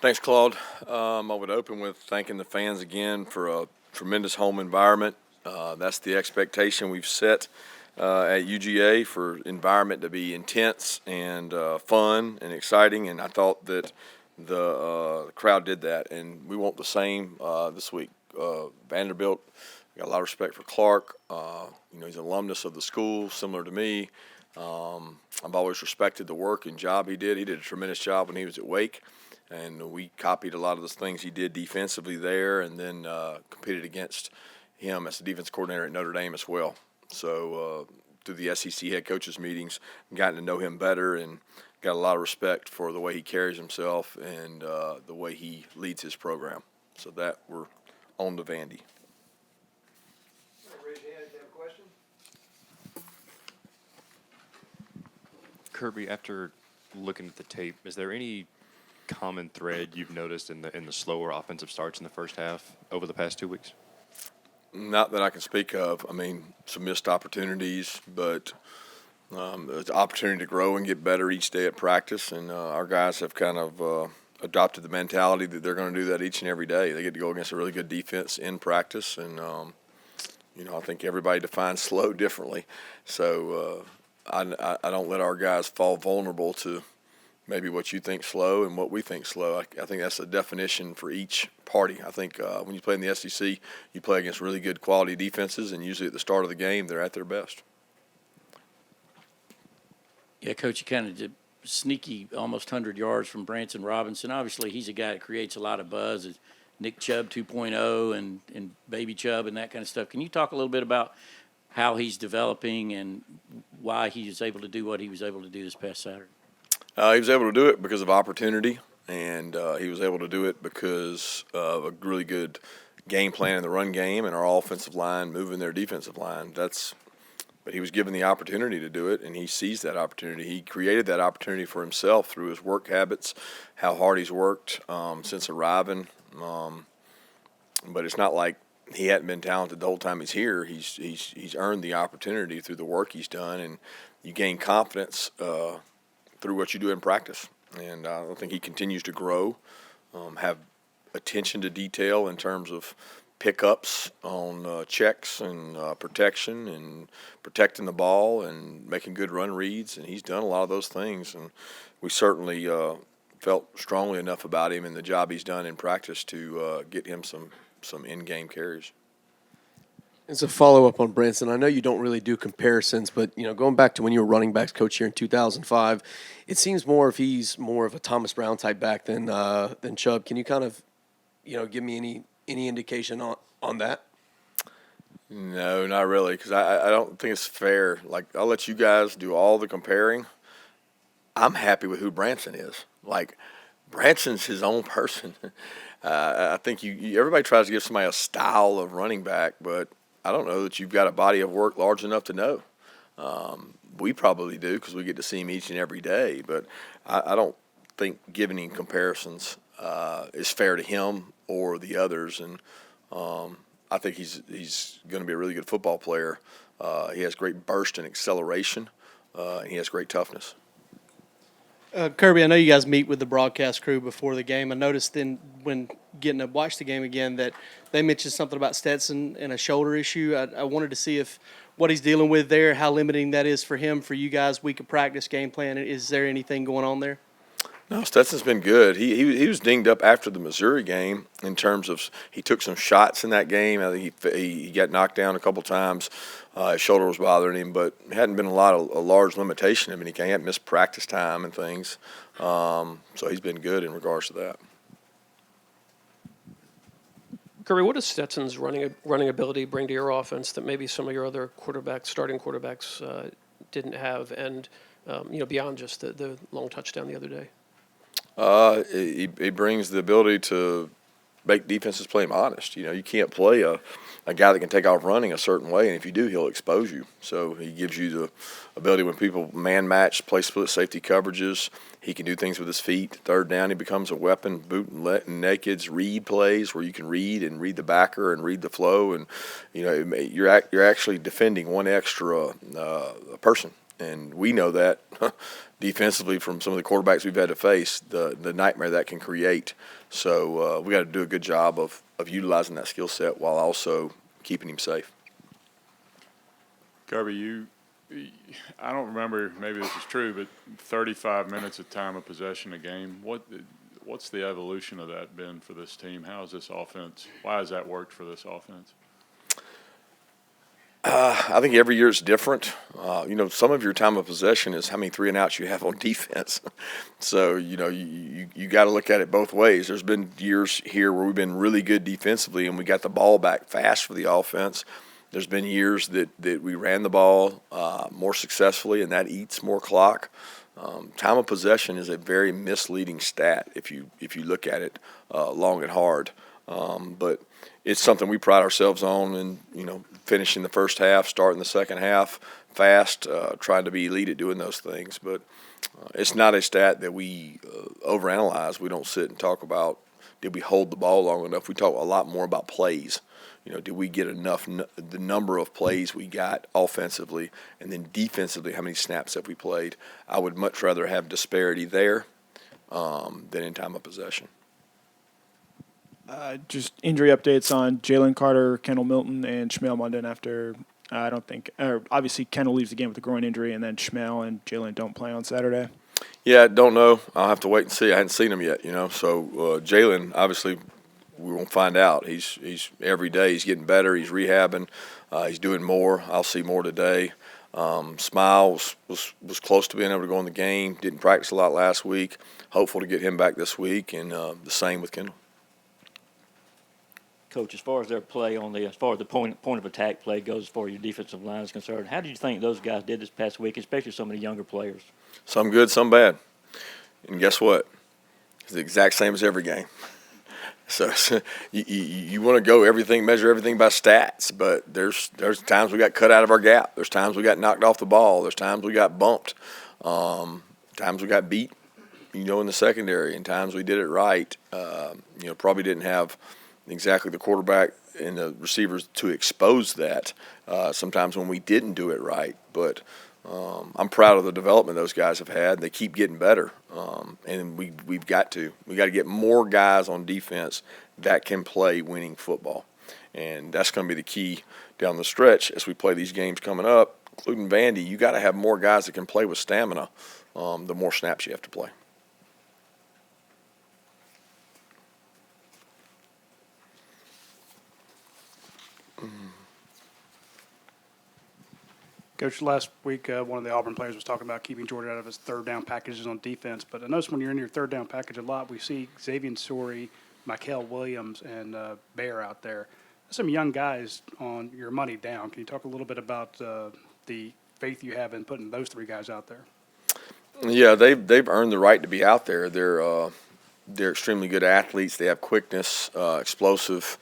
Thanks, Claude. I would open with thanking the fans again for a tremendous home environment. That's the expectation we've set at UGA for environment to be intense and fun and exciting, and I thought that the crowd did that, and we want the same this week. Vanderbilt, got a lot of respect for Clark. He's an alumnus of the school, similar to me. I've always respected the work and job he did. He did a tremendous job when he was at Wake. And we copied a lot of those things he did defensively there, and then competed against him as the defense coordinator at Notre Dame as well. So through the SEC head coaches meetings, gotten to know him better and got a lot of respect for the way he carries himself and the way he leads his program. So that we're on to Vandy. Raise your hand if you have a question. Kirby, after looking at the tape, is there any common thread you've noticed in the slower offensive starts in the first half over the past 2 weeks? Not that I can speak of. I mean, some missed opportunities, but there's an opportunity to grow and get better each day at practice, and our guys have kind of adopted the mentality that they're going to do that each and every day. They get to go against a really good defense in practice, and I think everybody defines slow differently. So I don't let our guys fall vulnerable to maybe what you think slow and what we think slow. I think that's a definition for each party. I think when you play in the SEC, you play against really good quality defenses, and usually at the start of the game, they're at their best. Yeah, Coach, you kind of did sneaky, almost 100 yards from Branson Robinson. Obviously, he's a guy that creates a lot of buzz. It's Nick Chubb 2.0 and Baby Chubb and that kind of stuff. Can you talk a little bit about how he's developing and why he was able to do what he was able to do this past Saturday? He was able to do it because of opportunity, and he was able to do it because of a really good game plan in the run game and our offensive line moving their defensive line. But he was given the opportunity to do it, and he seized that opportunity. He created that opportunity for himself through his work habits, how hard he's worked since arriving. But it's not like he hadn't been talented the whole time he's here. He's earned the opportunity through the work he's done, and you gain confidence through what you do in practice. And I think he continues to grow, have attention to detail in terms of pickups on checks and protection and protecting the ball and making good run reads. And he's done a lot of those things. And we certainly felt strongly enough about him and the job he's done in practice to get him some in-game carries. As a follow-up on Branson, I know you don't really do comparisons, but going back to when you were running backs coach here in 2005, it seems he's more of a Thomas Brown type back than Chubb. Can you kind of, give me any indication on that? No, not really, because I don't think it's fair. Like, I'll let you guys do all the comparing. I'm happy with who Branson is. Like, Branson's his own person. I think everybody tries to give somebody a style of running back, but I don't know that you've got a body of work large enough to know. We probably do because we get to see him each and every day, but I don't think giving him comparisons is fair to him or the others. And I think he's going to be a really good football player. He has great burst and acceleration, and he has great toughness. Kirby, I know you guys meet with the broadcast crew before the game. I noticed then when getting to watch the game again that they mentioned something about Stetson and a shoulder issue. I wanted to see if what he's dealing with there, how limiting that is for him, for you guys, week of practice, game plan. Is there anything going on there? No, Stetson's been good. He was dinged up after the Missouri game in terms of he took some shots in that game. I think he got knocked down a couple times. His shoulder was bothering him, but it hadn't been a large limitation. I mean, he hadn't missed practice time and things. So he's been good in regards to that. Kirby, what does Stetson's running ability bring to your offense that maybe some of your other starting quarterbacks didn't have, and beyond just the long touchdown the other day? He brings the ability to make defenses play him honest. You can't play a guy that can take off running a certain way, and if you do, he'll expose you. So he gives you the ability when people man-match, play split safety coverages. He can do things with his feet. Third down, he becomes a weapon. Boot and nakeds, read plays where you can read the backer and read the flow, and you're actually defending one extra person And we know that defensively from some of the quarterbacks we've had to face, the nightmare that can create. So we got to do a good job of utilizing that skill set while also keeping him safe. Kirby, I don't remember, maybe this is true, but 35 minutes of time of possession a game. What's the evolution of that been for this team? How has this offense, why has that worked for this offense? I think every year it's different. Some of your time of possession is how many 3 and outs you have on defense. So, you got to look at it both ways. There's been years here where we've been really good defensively and we got the ball back fast for the offense. There's been years that we ran the ball more successfully, and that eats more clock. Time of possession is a very misleading stat if you look at it long and hard. But it's something we pride ourselves on, and finishing the first half, starting the second half fast, trying to be elite at doing those things. But it's not a stat that we overanalyze. We don't sit and talk about did we hold the ball long enough. We talk a lot more about plays. Did we get enough, the number of plays we got offensively, and then defensively, how many snaps have we played? I would much rather have disparity there than in time of possession. Just injury updates on Jalen Carter, Kendall Milton, and Shmael Munden after, obviously Kendall leaves the game with a groin injury, and then Shmael and Jalen don't play on Saturday. Yeah, don't know. I'll have to wait and see. I hadn't seen him yet, So Jalen, obviously, we won't find out. He's every day he's getting better. He's rehabbing. He's doing more. I'll see more today. Smile was close to being able to go in the game. Didn't practice a lot last week. Hopeful to get him back this week, and the same with Kendall. Coach, as far as their play as far as the point of attack play goes, as far as your defensive line is concerned, how did you think those guys did this past week, especially some of the younger players? Some good, some bad. And guess what? It's the exact same as every game. So you want to measure everything by stats, but there's times we got cut out of our gap. There's times we got knocked off the ball. There's times we got bumped. Times we got beat, in the secondary, and times we did it right. Probably didn't have exactly the quarterback and the receivers to expose that sometimes when we didn't do it right. But I'm proud of the development those guys have had. They keep getting better, and we've got to get more guys on defense that can play winning football, and that's going to be the key down the stretch as we play these games coming up, including Vandy. You got to have more guys that can play with stamina. The more snaps you have to play. Coach, last week one of the Auburn players was talking about keeping Jordan out of his third down packages on defense. But I noticed when you're in your third down package a lot, we see Xavier Sori, Michael Williams, and Bear out there. There's some young guys on your money down. Can you talk a little bit about the faith you have in putting those 3 guys out there? Yeah, they've earned the right to be out there. They're extremely good athletes. They have quickness, explosive.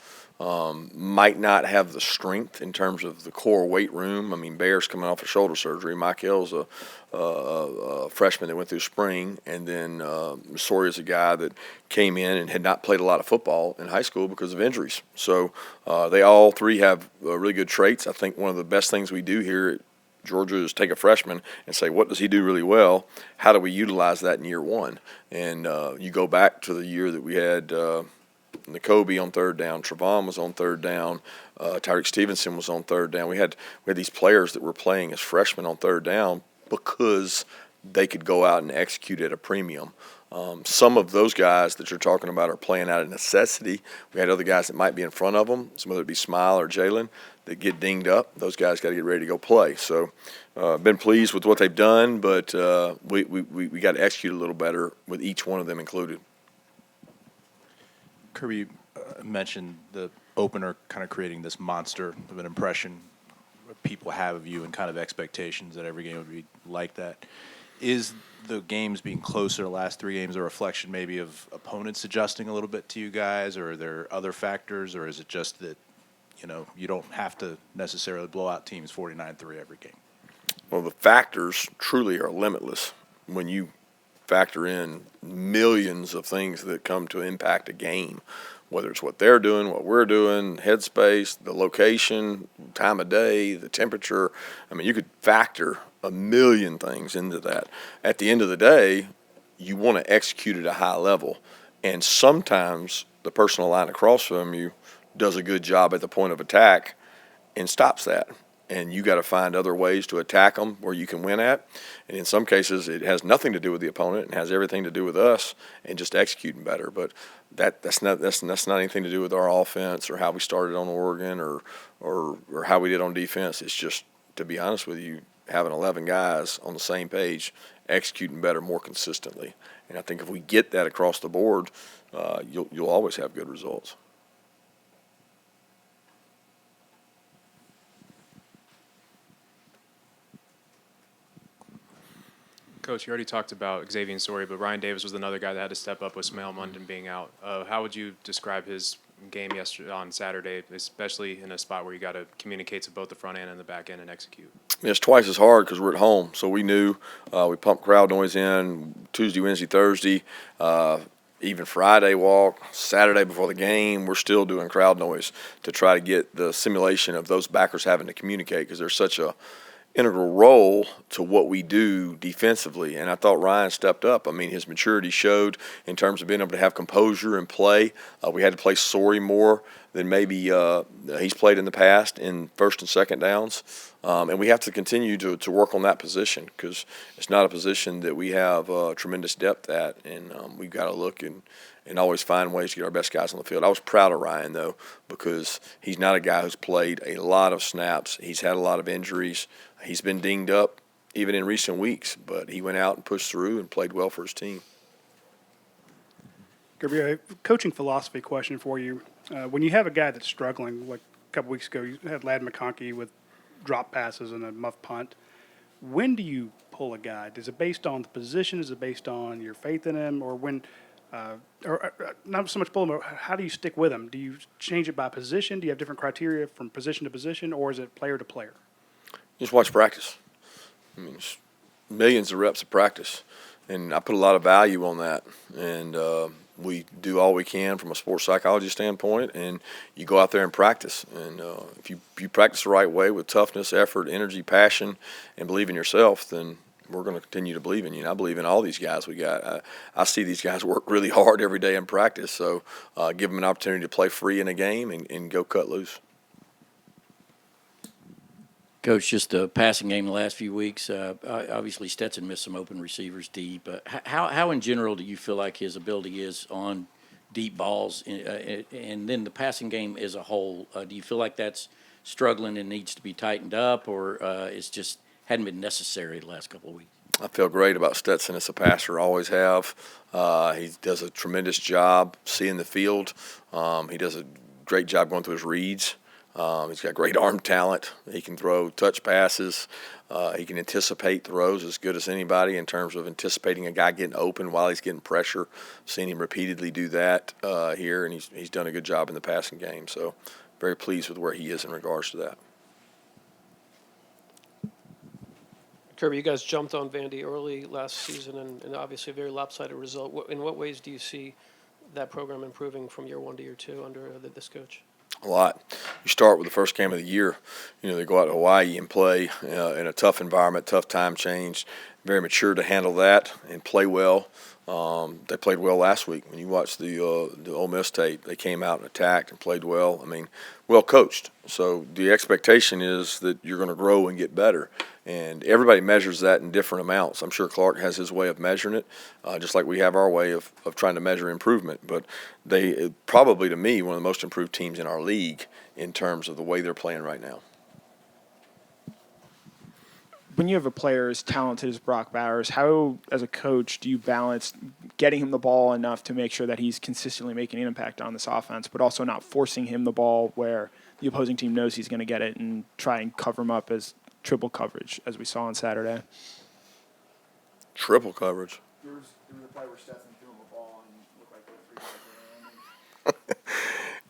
Might not have the strength in terms of the core weight room. I mean, Bear's coming off of shoulder surgery. Michael's a freshman that went through spring, and then Soria's a guy that came in and had not played a lot of football in high school because of injuries. So they all 3 have really good traits. I think one of the best things we do here at Georgia is take a freshman and say, what does he do really well? How do we utilize that in year 1? And you go back to the year that we had N'Kobe on third down, Trevon was on third down, Tyreek Stevenson was on third down. We had these players that were playing as freshmen on third down because they could go out and execute at a premium. Some of those guys that you're talking about are playing out of necessity. We had other guys that might be in front of them, some whether it be Smile or Jalen, that get dinged up. Those guys got to get ready to go play. So been pleased with what they've done, but we got to execute a little better with each one of them included. Kirby mentioned the opener kind of creating this monster of an impression people have of you and kind of expectations that every game would be like that. Is the games being closer, the last 3 games, a reflection maybe of opponents adjusting a little bit to you guys, or are there other factors, or is it just that, you don't have to necessarily blow out teams 49-3 every game? Well, the factors truly are limitless when you factor in millions of things that come to impact a game, whether it's what they're doing, what we're doing, headspace, the location, time of day, the temperature. I mean, you could factor a million things into that. At the end of the day, you want to execute at a high level, and sometimes the person on the line across from you does a good job at the point of attack and stops that. And you got to find other ways to attack them where you can win at. And in some cases, it has nothing to do with the opponent and has everything to do with us and just executing better. But that's not anything to do with our offense or how we started on Oregon or how we did on defense. It's just, to be honest with you, having 11 guys on the same page, executing better more consistently. And I think if we get that across the board, you'll always have good results. Coach, you already talked about Xavier Story, but Ryan Davis was another guy that had to step up with Smale Munden being out. How would you describe his game yesterday on Saturday, especially in a spot where you got to communicate to both the front end and the back end and execute? It's twice as hard because we're at home. So we knew we pumped crowd noise in Tuesday, Wednesday, Thursday, even Friday walk, Saturday before the game. We're still doing crowd noise to try to get the simulation of those backers having to communicate because there's such a integral role to what we do defensively, and I thought Ryan stepped up. I mean, his maturity showed in terms of being able to have composure and play. We had to play Sorey more than maybe he's played in the past in first and second downs, and we have to continue to work on that position because it's not a position that we have tremendous depth at, and we've got to look and always find ways to get our best guys on the field. I was proud of Ryan, though, because he's not a guy who's played a lot of snaps. He's had a lot of injuries. He's been dinged up even in recent weeks, but he went out and pushed through and played well for his team. Kirby, a coaching philosophy question for you. When you have a guy that's struggling, like a couple weeks ago, you had Ladd McConkey with drop passes and a muff punt. When do you pull a guy? Is it based on the position? Is it based on your faith in him? Or when or not so much pull him, but how do you stick with him? Do you change it by position? Do you have different criteria from position to position, or is it player to player? Just watch practice. I mean, it's millions of reps of practice, and I put a lot of value on that. And we do all we can from a sports psychology standpoint, and you go out there and practice. And if you practice the right way with toughness, effort, energy, passion, and believe in yourself, then we're going to continue to believe in you. And I believe in all these guys we got. I see these guys work really hard every day in practice, so give them an opportunity to play free in a game and go cut loose. Coach, just the passing game the last few weeks. Obviously, Stetson missed some open receivers deep. How in general do you feel like his ability is on deep balls, and then the passing game as a whole? Do you feel like that's struggling and needs to be tightened up, or it's just hadn't been necessary the last couple of weeks? I feel great about Stetson as a passer, always have. He does a tremendous job seeing the field. He does a great job going through his reads. He's got great arm talent. He can throw touch passes. He can anticipate throws as good as anybody in terms of anticipating a guy getting open while he's getting pressure. I've seen him repeatedly do that here, and he's done a good job in the passing game. So very pleased with where he is in regards to that. Kirby, you guys jumped on Vandy early last season, and obviously a very lopsided result. In what ways do you see that program improving from year one to year two under this coach? A lot. You start with the first game of the year. You know, they go out to Hawaii and play in a tough environment, tough time change. Very mature to handle that and play well. They played well last week. When you watch the Ole Miss tape, they came out and attacked and played well. I mean, well coached. So the expectation is that you're going to grow and get better. And everybody measures that in different amounts. I'm sure Clark has his way of measuring it, just like we have our way of trying to measure improvement. But they probably, to me, one of the most improved teams in our league in terms of the way they're playing right now. When you have a player as talented as Brock Bowers, how, as a coach, do you balance getting him the ball enough to make sure that he's consistently making an impact on this offense, but also not forcing him the ball where the opposing team knows he's going to get it and try and cover him up as triple coverage, as we saw on Saturday? Triple coverage. There was a play where Stetson threw him a ball and looked like they were 3 yards away.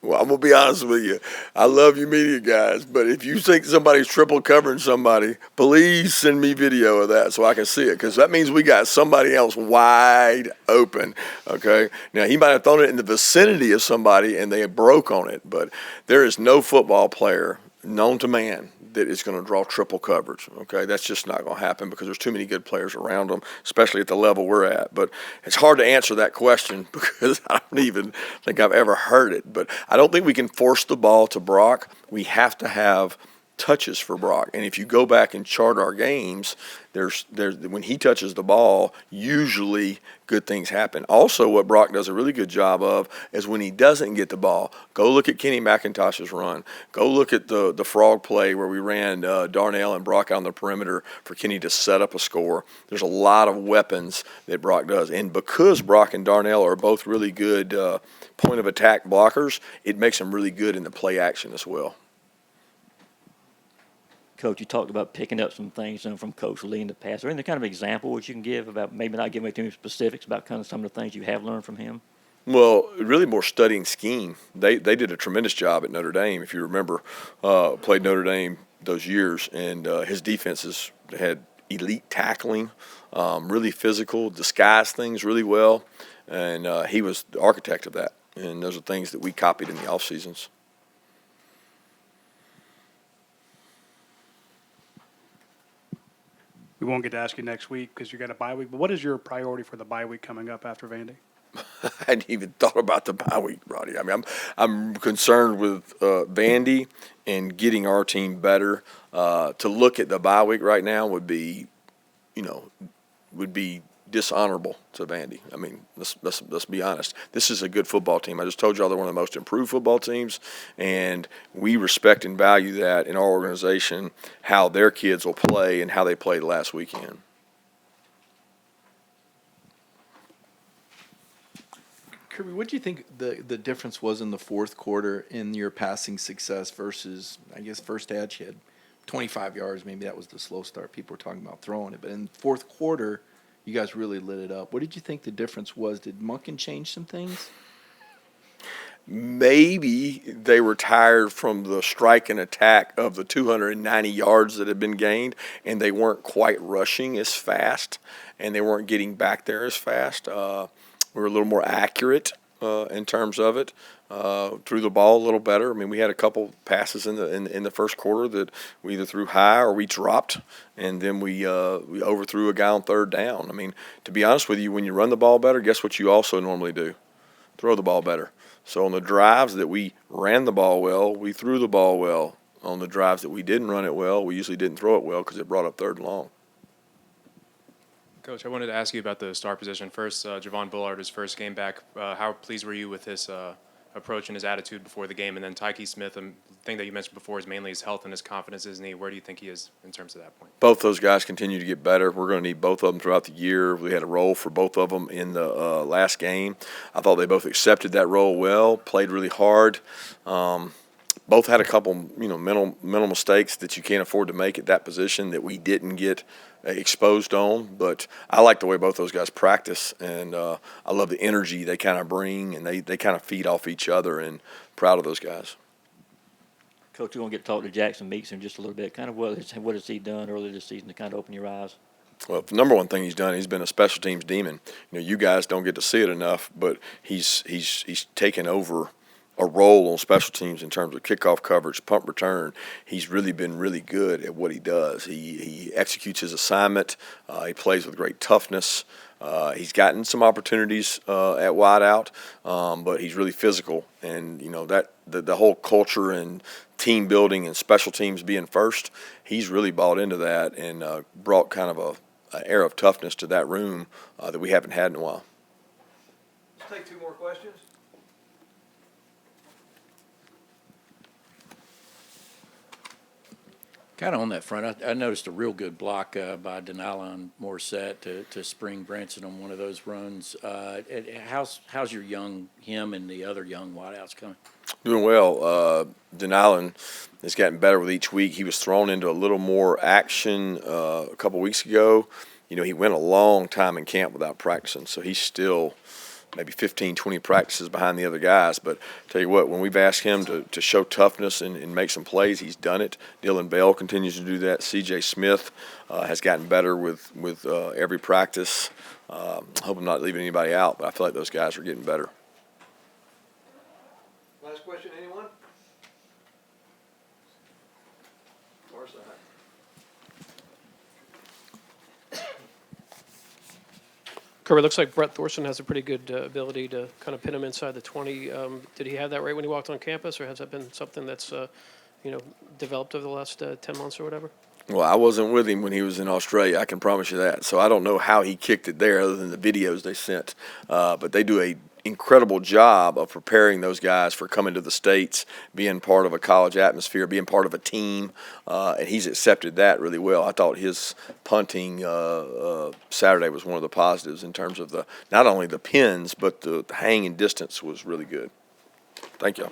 Well, I'm going to be honest with you. I love you media guys, but if you think somebody's triple covering somebody, please send me video of that so I can see it, because that means we got somebody else wide open, okay? Now, he might have thrown it in the vicinity of somebody and they broke on it, but there is no football player known to man that is going to draw triple coverage. Okay, that's just not going to happen because there's too many good players around them, especially at the level we're at. But it's hard to answer that question because I don't even think I've ever heard it. But I don't think we can force the ball to Brock. We have to have touches for Brock. And if you go back and chart our games, there's when he touches the ball, usually good things happen. Also, what Brock does a really good job of is when he doesn't get the ball, go look at Kenny McIntosh's run. Go look at the frog play where we ran Darnell and Brock out on the perimeter for Kenny to set up a score. There's a lot of weapons that Brock does. And because Brock and Darnell are both really good point of attack blockers, it makes them really good in the play action as well. Coach, you talked about picking up some things from Coach Lee in the past. Are there any kind of example which you can give about, maybe not giving away too many specifics, about kind of some of the things you have learned from him? Well, really more studying scheme. They did a tremendous job at Notre Dame, if you remember. Played Notre Dame those years, and his defenses had elite tackling, really physical, disguised things really well, and he was the architect of that. And those are things that we copied in the off seasons. We won't get to ask you next week because you got a bye week. But what is your priority for the bye week coming up after Vandy? I hadn't even thought about the bye week, Roddy. I mean, I'm concerned with Vandy and getting our team better. To look at the bye week right now would be dishonorable to Vandy. I mean, let's be honest. This is a good football team. I just told y'all they're one of the most improved football teams, and we respect and value that in our organization, how their kids will play and how they played last weekend. Kirby, what do you think the difference was in the fourth quarter in your passing success versus, I guess, first half you had 25 yards. Maybe that was the slow start. People were talking about throwing it. But in the fourth quarter, you guys really lit it up. What did you think the difference was? Did Monken change some things? Maybe they were tired from the strike and attack of the 290 yards that had been gained, and they weren't quite rushing as fast, and they weren't getting back there as fast. We were a little more accurate in terms of it. Threw the ball a little better. I mean, we had a couple passes in the first quarter that we either threw high or we dropped, and then we overthrew a guy on third down. I mean, to be honest with you, when you run the ball better, guess what you also normally do? Throw the ball better. So on the drives that we ran the ball well, we threw the ball well. On the drives that we didn't run it well, we usually didn't throw it well because it brought up third and long. Coach, I wanted to ask you about the star position. First, Javon Bullard, his first game back. How pleased were you with his approach and his attitude before the game? And then Tyke Smith, the thing that you mentioned before is mainly his health and his confidence, isn't he? Where do you think he is in terms of that point? Both those guys continue to get better. We're going to need both of them throughout the year. We had a role for both of them in the last game. I thought they both accepted that role well, played really hard. Both had a couple, mental mistakes that you can't afford to make at that position that we didn't get exposed on. But I like the way both those guys practice, and I love the energy they kind of bring, and they kind of feed off each other, and proud of those guys. Coach, we're going to get to talk to Jackson Meeks in just a little bit. Kind of what has he done earlier this season to kind of open your eyes? Well, the number one thing he's done, he's been a special teams demon. You guys don't get to see it enough, but he's taken over a role on special teams in terms of kickoff coverage, punt return. He's really been really good at what he does. He executes his assignment. He plays with great toughness. He's gotten some opportunities at wideout, but he's really physical. And that the whole culture and team building and special teams being first, he's really bought into that and brought kind of an air of toughness to that room that we haven't had in a while. Let's take two more questions. Kind of on that front, I noticed a real good block by Denala and Morissette to spring Branson on one of those runs. How's your him and the other young wideouts coming? Doing well. Denalen has gotten better with each week. He was thrown into a little more action a couple weeks ago. He went a long time in camp without practicing, so he's still maybe 15, 20 practices behind the other guys. But tell you what, when we've asked him to show toughness and make some plays, he's done it. Dylan Bell continues to do that. C.J. Smith has gotten better with every practice. I hope I'm not leaving anybody out, but I feel like those guys are getting better. Last question, anyone? Kirby, looks like Brett Thorson has a pretty good ability to kind of pin him inside the 20. Did he have that right when he walked on campus, or has that been something that's developed over the last 10 months or whatever? Well, I wasn't with him when he was in Australia. I can promise you that. So I don't know how he kicked it there, other than the videos they sent. But they do a incredible job of preparing those guys for coming to the States, being part of a college atmosphere, being part of a team, and he's accepted that really well. I thought his punting Saturday was one of the positives in terms of the not only the pins, but the hanging distance was really good. Thank you.